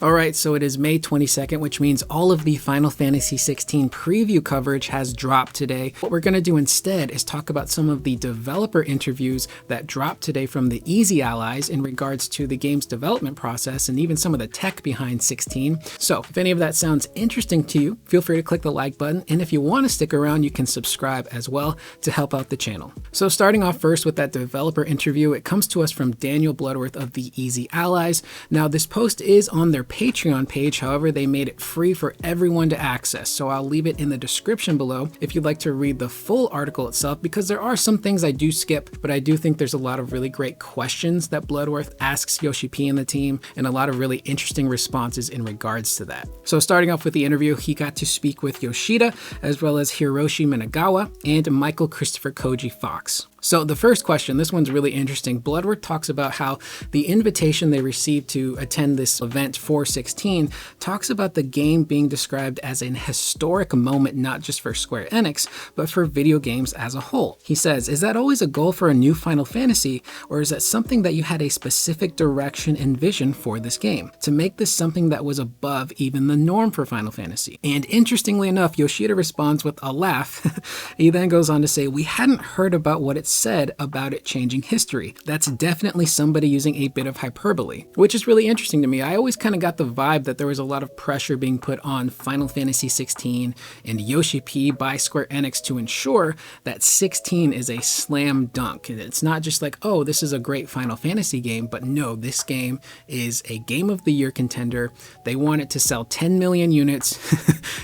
Alright, so it is May 22nd, which means all of the Final Fantasy XVI preview coverage has dropped today. What we're going to do instead is talk about some of the developer interviews that dropped today from the Easy Allies in regards to the game's development process and even some of the tech behind 16. So if any of that sounds interesting to you, feel free to click the like button, and if you want to stick around, you can subscribe as well to help out the channel. So starting off first with that developer interview, it comes to us from Daniel Bloodworth of the Easy Allies. Now this post is on their Patreon page, however they made it free for everyone to access, so I'll leave it in the description below if you'd like to read the full article itself, because there are some things I do skip, but I do think there's a lot of really great questions that Bloodworth asks Yoshi P and the team, and a lot of really interesting responses in regards to that. So starting off with the interview, he got to speak with Yoshida, as well as Hiroshi Minagawa and Michael Christopher Koji Fox. So the first question, this one's really interesting. Bloodworth talks about how the invitation they received to attend this event for 16 talks about the game being described as an historic moment, not just for Square Enix, but for video games as a whole. He says, "Is that always a goal for a new Final Fantasy, or is that something that you had a specific direction and vision for this game, to make this something that was above even the norm for Final Fantasy?" And interestingly enough, Yoshida responds with a laugh. He then goes on to say, "We hadn't heard about what it said about it changing history. That's definitely somebody using a bit of hyperbole," which is really interesting to me. I always kind of got the vibe that there was a lot of pressure being put on Final Fantasy 16 and Yoshi P by Square Enix to ensure that 16 is a slam dunk. And it's not just like, oh, this is a great Final Fantasy game, but no, this game is a Game of the Year contender. They want it to sell 10 million units,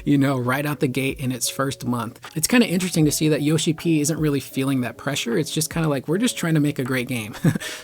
right out the gate in its first month. It's kind of interesting to see that Yoshi P isn't really feeling that pressure. It's just kind of like, we're just trying to make a great game.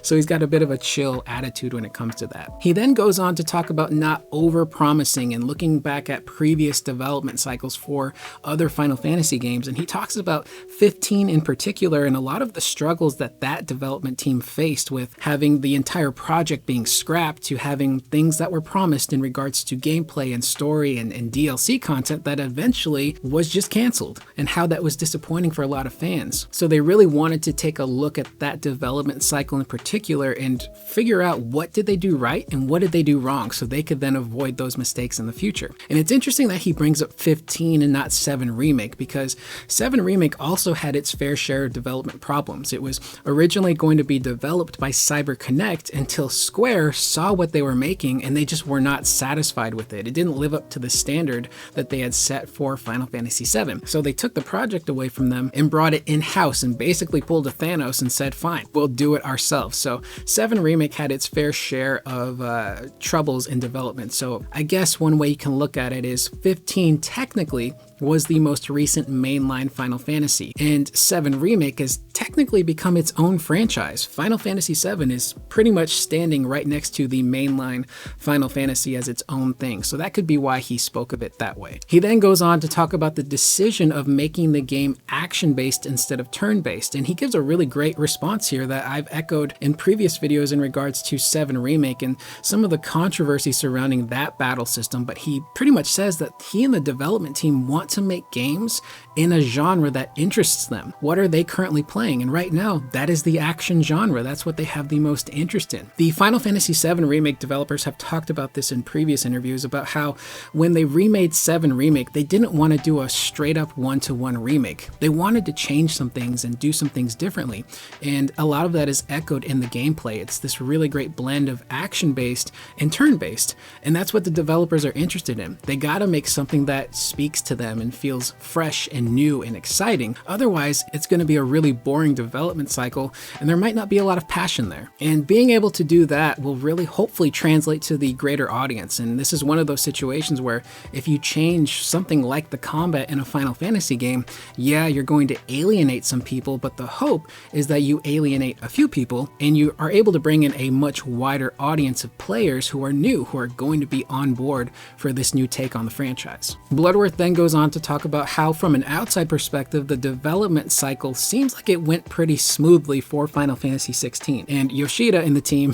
So he's got a bit of a chill attitude when it comes to that. He then goes on to talk about not over-promising and looking back at previous development cycles for other Final Fantasy games. And he talks about 15 in particular and a lot of the struggles that that development team faced with having the entire project being scrapped to having things that were promised in regards to gameplay and story and DLC content that eventually was just canceled, and how that was disappointing for a lot of fans. So they really wanted to take a look at that development cycle in particular and figure out what did they do right and what did they do wrong, so they could then avoid those mistakes in the future. And it's interesting that he brings up 15 and not 7 Remake, because 7 Remake also had its fair share of development problems. It was originally going to be developed by CyberConnect until Square saw what they were making and they just were not satisfied with it. It didn't live up to the standard that they had set for Final Fantasy VII. So they took the project away from them and brought it in-house and basically pulled a Thanos and said, fine, we'll do it ourselves. So 7 Remake had its fair share of troubles in development. So I guess one way you can look at it is 15 technically was the most recent mainline Final Fantasy, and 7 Remake has technically become its own franchise. Final Fantasy VII is pretty much standing right next to the mainline Final Fantasy as its own thing, so that could be why he spoke of it that way. He then goes on to talk about the decision of making the game action-based instead of turn-based, and he gives a really great response here that I've echoed in previous videos in regards to 7 Remake and some of the controversy surrounding that battle system, but he pretty much says that he and the development team want to make games in a genre that interests them. What are they currently playing? And right now, that is the action genre. That's what they have the most interest in. The Final Fantasy VII Remake developers have talked about this in previous interviews about how when they remade 7 Remake, they didn't want to do a straight up one-to-one remake. They wanted to change some things and do some things differently. And a lot of that is echoed in the gameplay. It's this really great blend of action-based and turn-based. And that's what the developers are interested in. They gotta make something that speaks to them and feels fresh and new and exciting. Otherwise, it's going to be a really boring development cycle and there might not be a lot of passion there. And being able to do that will really hopefully translate to the greater audience. And this is one of those situations where if you change something like the combat in a Final Fantasy game, yeah, you're going to alienate some people, but the hope is that you alienate a few people and you are able to bring in a much wider audience of players who are new, who are going to be on board for this new take on the franchise. Bloodworth then goes on to talk about how, from an outside perspective, the development cycle seems like it went pretty smoothly for Final Fantasy XVI. And Yoshida and the team,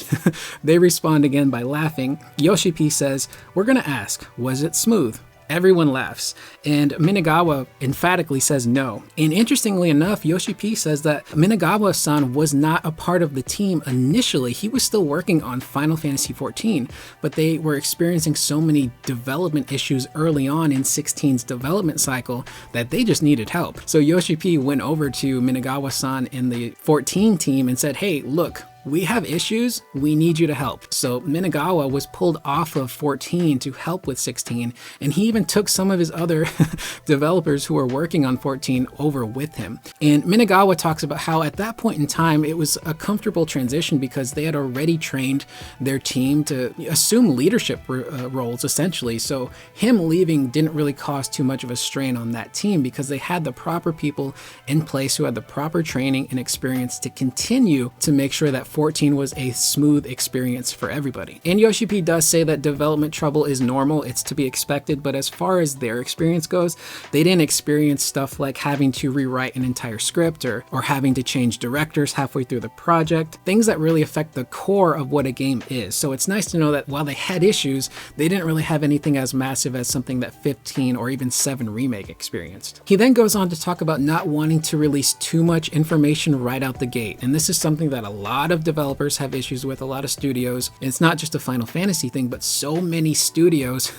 they respond again by laughing. Yoshi P says, "We're gonna ask, was it smooth?" Everyone laughs, and Minagawa emphatically says no. And interestingly enough, Yoshi P says that Minagawa-san was not a part of the team initially. He was still working on Final Fantasy XIV, but they were experiencing so many development issues early on in 16's development cycle that they just needed help. So Yoshi P went over to Minagawa-san in the 14 team and said, hey, look, we have issues, we need you to help. So Minagawa was pulled off of 14 to help with 16, and he even took some of his other developers who were working on 14 over with him. And Minagawa talks about how at that point in time, it was a comfortable transition because they had already trained their team to assume leadership roles, essentially. So him leaving didn't really cause too much of a strain on that team because they had the proper people in place who had the proper training and experience to continue to make sure that 14 was a smooth experience for everybody. And Yoshi P does say that development trouble is normal, it's to be expected, but as far as their experience goes, they didn't experience stuff like having to rewrite an entire script or having to change directors halfway through the project, things that really affect the core of what a game is. So it's nice to know that while they had issues, they didn't really have anything as massive as something that 15 or even 7 Remake experienced. He then goes on to talk about not wanting to release too much information right out the gate, and this is something that a lot of developers have issues with, a lot of studios. And it's not just a Final Fantasy thing, but so many studios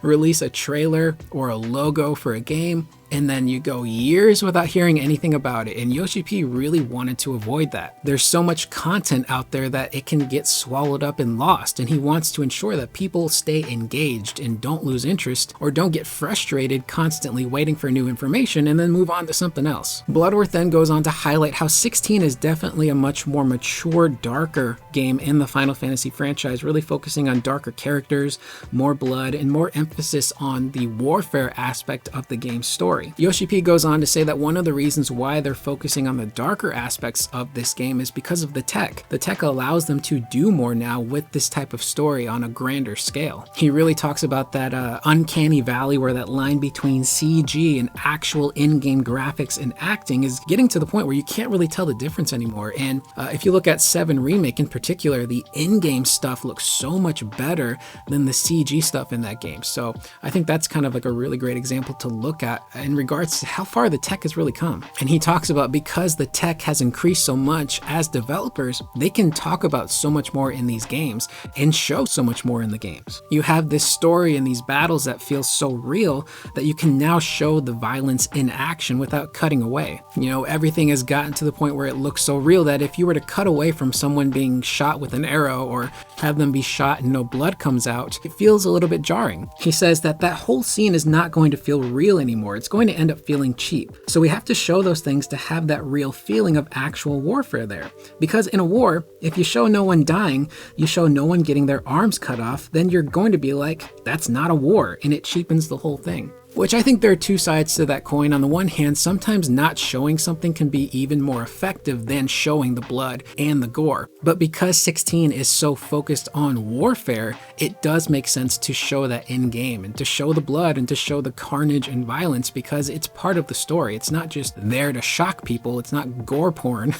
release a trailer or a logo for a game, and then you go years without hearing anything about it. And Yoshi P really wanted to avoid that. There's so much content out there that it can get swallowed up and lost, and he wants to ensure that people stay engaged and don't lose interest or don't get frustrated constantly waiting for new information and then move on to something else. Bloodworth then goes on to highlight how 16 is definitely a much more mature, darker game in the Final Fantasy franchise, really focusing on darker characters, more blood, and more emphasis on the warfare aspect of the game's story. Yoshi P goes on to say that one of the reasons why they're focusing on the darker aspects of this game is because of the tech. The tech allows them to do more now with this type of story on a grander scale. He really talks about that uncanny valley where that line between CG and actual in-game graphics and acting is getting to the point where you can't really tell the difference anymore. And if you look at 7 Remake in particular, the in-game stuff looks so much better than the CG stuff in that game. So I think that's kind of like a really great example to look at in regards to how far the tech has really come. And he talks about because the tech has increased so much, as developers, they can talk about so much more in these games and show so much more in the games. You have this story and these battles that feel so real that you can now show the violence in action without cutting away. You know, everything has gotten to the point where it looks so real that if you were to cut away from someone being shot with an arrow or have them be shot and no blood comes out, it feels a little bit jarring. He says that that whole scene is not going to feel real anymore. It's going to end up feeling cheap. So we have to show those things to have that real feeling of actual warfare there. Because in a war, if you show no one dying, you show no one getting their arms cut off, then you're going to be like, that's not a war, and it cheapens the whole thing. Which I think there are two sides to that coin. On the one hand, sometimes not showing something can be even more effective than showing the blood and the gore. But because 16 is so focused on warfare, it does make sense to show that in game and to show the blood and to show the carnage and violence because it's part of the story. It's not just there to shock people. It's not gore porn.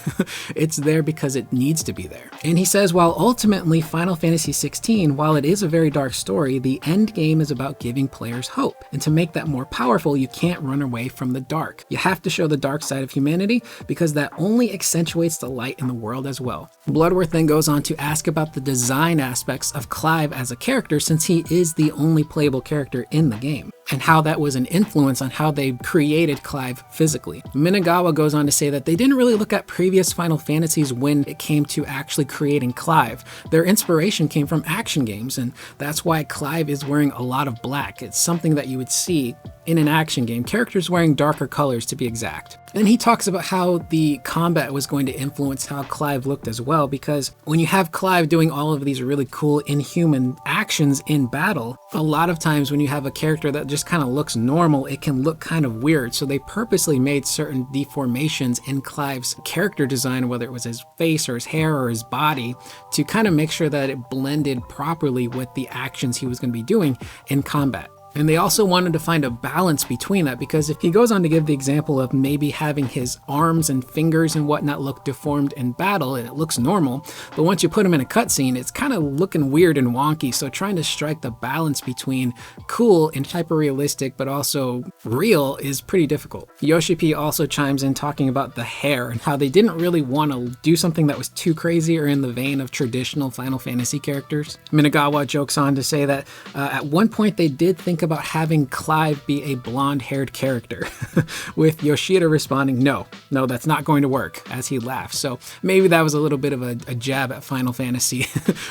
It's there because it needs to be there. And he says, while ultimately Final Fantasy 16, while it is a very dark story, the end game is about giving players hope. And to make that more powerful, you can't run away from the dark. You have to show the dark side of humanity because that only accentuates the light in the world as well. Bloodworth then goes on to ask about the design aspects of Clive as a character, since he is the only playable character in the game, and how that was an influence on how they created Clive physically. Minagawa goes on to say that they didn't really look at previous Final Fantasies when it came to actually creating Clive. Their inspiration came from action games, and that's why Clive is wearing a lot of black. It's something that you would see in an action game, characters wearing darker colors to be exact. And he talks about how the combat was going to influence how Clive looked as well, because when you have Clive doing all of these really cool inhuman actions in battle, a lot of times when you have a character that just kind of looks normal, it can look kind of weird. So they purposely made certain deformations in Clive's character design, whether it was his face or his hair or his body, to kind of make sure that it blended properly with the actions he was going to be doing in combat. And they also wanted to find a balance between that, because if he goes on to give the example of maybe having his arms and fingers and whatnot look deformed in battle and it looks normal, but once you put him in a cutscene, it's kind of looking weird and wonky. So trying to strike the balance between cool and hyper-realistic but also real is pretty difficult. Yoshi P also chimes in talking about the hair and how they didn't really want to do something that was too crazy or in the vein of traditional Final Fantasy characters. Minagawa jokes on to say that at one point they did think about having Clive be a blonde-haired character, with Yoshida responding, no, that's not going to work, as he laughs. So maybe that was a little bit of a jab at Final Fantasy,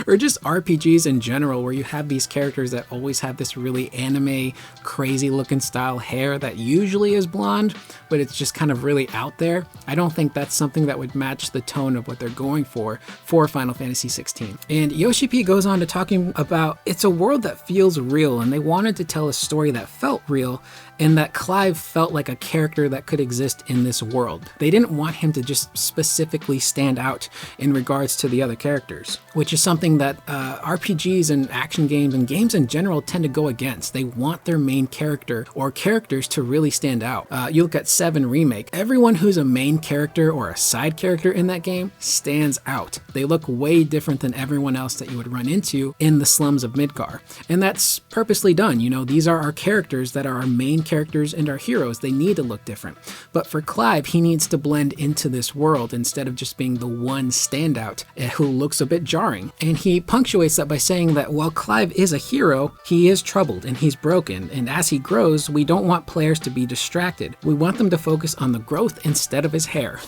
or just RPGs in general, where you have these characters that always have this really anime, crazy-looking style hair that usually is blonde, but it's just kind of really out there. I don't think that's something that would match the tone of what they're going for Final Fantasy 16. And Yoshi P goes on to talking about it's a world that feels real, and they wanted to tell a story that felt real, and that Clive felt like a character that could exist in this world. They didn't want him to just specifically stand out in regards to the other characters, which is something that RPGs and action games and games in general tend to go against. They want their main character or characters to really stand out. You look at 7 Remake, everyone who's a main character or a side character in that game stands out. They look way different than everyone else that you would run into in the slums of Midgar. And that's purposely done. You know, these are our characters that are our main characters and our heroes. They need to look different. But for Clive, he needs to blend into this world instead of just being the one standout who looks a bit jarring. And he punctuates that by saying that while Clive is a hero, he is troubled and he's broken. And as he grows, we don't want players to be distracted. We want them to focus on the growth instead of his hair,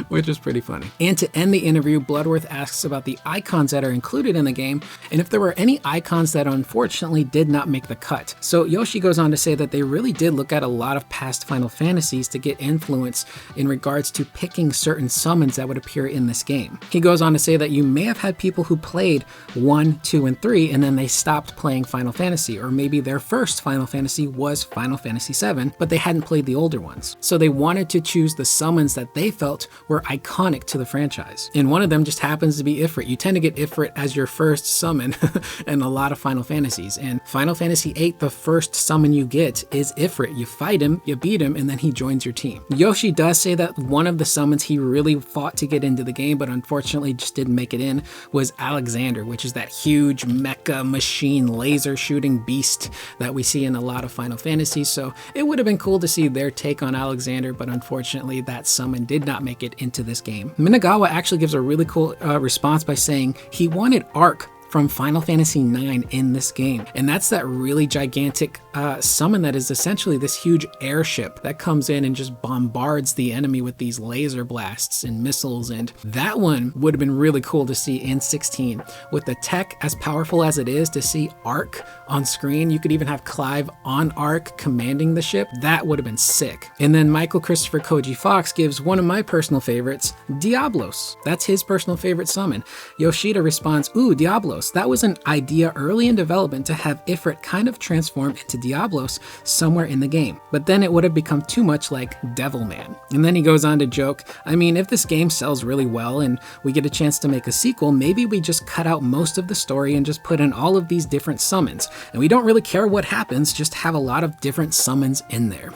which is pretty funny. And to end the interview, Bloodworth asks about the icons that are included in the game and if there were any icons that unfortunately did not make the cut. So Yoshi goes on to say that they really did look at a lot of past Final Fantasies to get influence in regards to picking certain summons that would appear in this game. He goes on to say that you may have had people who played 1, 2, and 3 and then they stopped playing Final Fantasy, or maybe their first Final Fantasy was Final Fantasy VII, but they hadn't played the older ones. So they wanted to choose the summons that they felt were iconic to the franchise. And one of them just happens to be Ifrit. You tend to get Ifrit as your first summon in a lot of Final Fantasies. And Final Fantasy VIII, the first summon you get is Ifrit. You fight him, you beat him, and then he joins your team. Yoshi does say that one of the summons he really fought to get into the game, but unfortunately just didn't make it in, was Alexander, which is that huge mecha machine laser shooting beast that we see in a lot of Final Fantasies. So it would have been cool to see their take on Alexander, but unfortunately that summon did not make it into this game. Minagawa actually gives a really cool response by saying he wanted Arc from Final Fantasy IX in this game. And that's that really gigantic summon that is essentially this huge airship that comes in and just bombards the enemy with these laser blasts and missiles. And that one would have been really cool to see in 16. With the tech as powerful as it is, to see Arc on screen, you could even have Clive on Arc commanding the ship. That would have been sick. And then Michael Christopher Koji Fox gives one of my personal favorites, Diablos. That's his personal favorite summon. Yoshida responds, ooh, Diablos. That was an idea early in development to have Ifrit kind of transform into Diablos somewhere in the game, but then it would have become too much like Devilman. And then he goes on to joke, I mean, if this game sells really well and we get a chance to make a sequel, maybe we just cut out most of the story and just put in all of these different summons. And we don't really care what happens, just have a lot of different summons in there.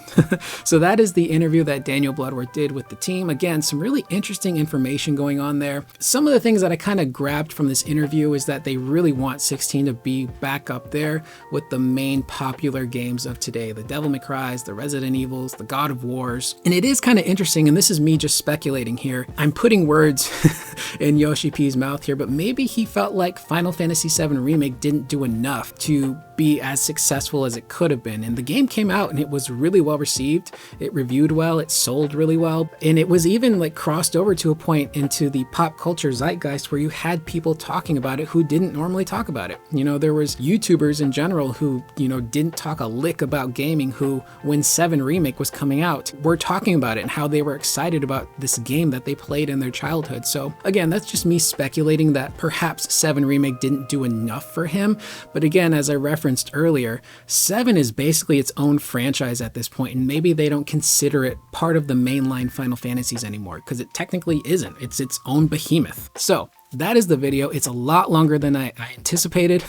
So that is the interview that Daniel Bloodworth did with the team. Again, some really interesting information going on there. Some of the things that I kind of grabbed from this interview is that they really want 16 to be back up there with the main popular games of today, the Devil May Cry's, the Resident Evils, the God of Wars. And it is kind of interesting, and this is me just speculating here. I'm putting words in Yoshi P's mouth here, but maybe he felt like Final Fantasy VII Remake didn't do enough to be as successful as it could have been. And the game came out and it was really well received. It reviewed well, it sold really well, and it was even like crossed over to a point into the pop culture zeitgeist where you had people talking about it who didn't normally talk about it. You know, there was YouTubers in general who, you know, didn't talk a lick about gaming, who when 7 Remake was coming out were talking about it and how they were excited about this game that they played in their childhood. So again, that's just me speculating that perhaps 7 Remake didn't do enough for him. But again, as I referenced earlier, 7 is basically its own franchise at this point, and maybe they don't consider it part of the mainline Final Fantasies anymore because it technically isn't. It's its own behemoth. So that is the video. It's a lot longer than I anticipated.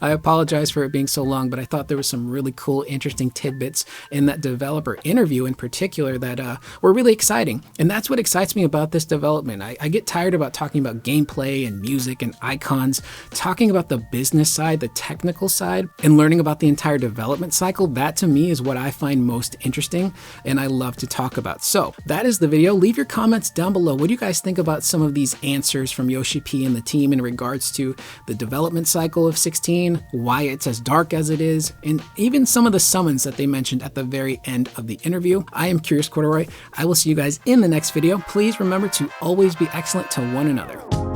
I apologize for it being so long, but I thought there was some really cool, interesting tidbits in that developer interview in particular that were really exciting. And that's what excites me about this development. I get tired about talking about gameplay and music and icons. Talking about the business side, the technical side, and learning about the entire development cycle, that to me is what I find most interesting and I love to talk about. So that is the video. Leave your comments down below. What do you guys think about some of these answers from Yoshi P and the team in regards to the development cycle of 16, why it's as dark as it is, and even some of the summons that they mentioned at the very end of the interview? I am Curious Corduroy. I will see you guys in the next video. Please remember to always be excellent to one another.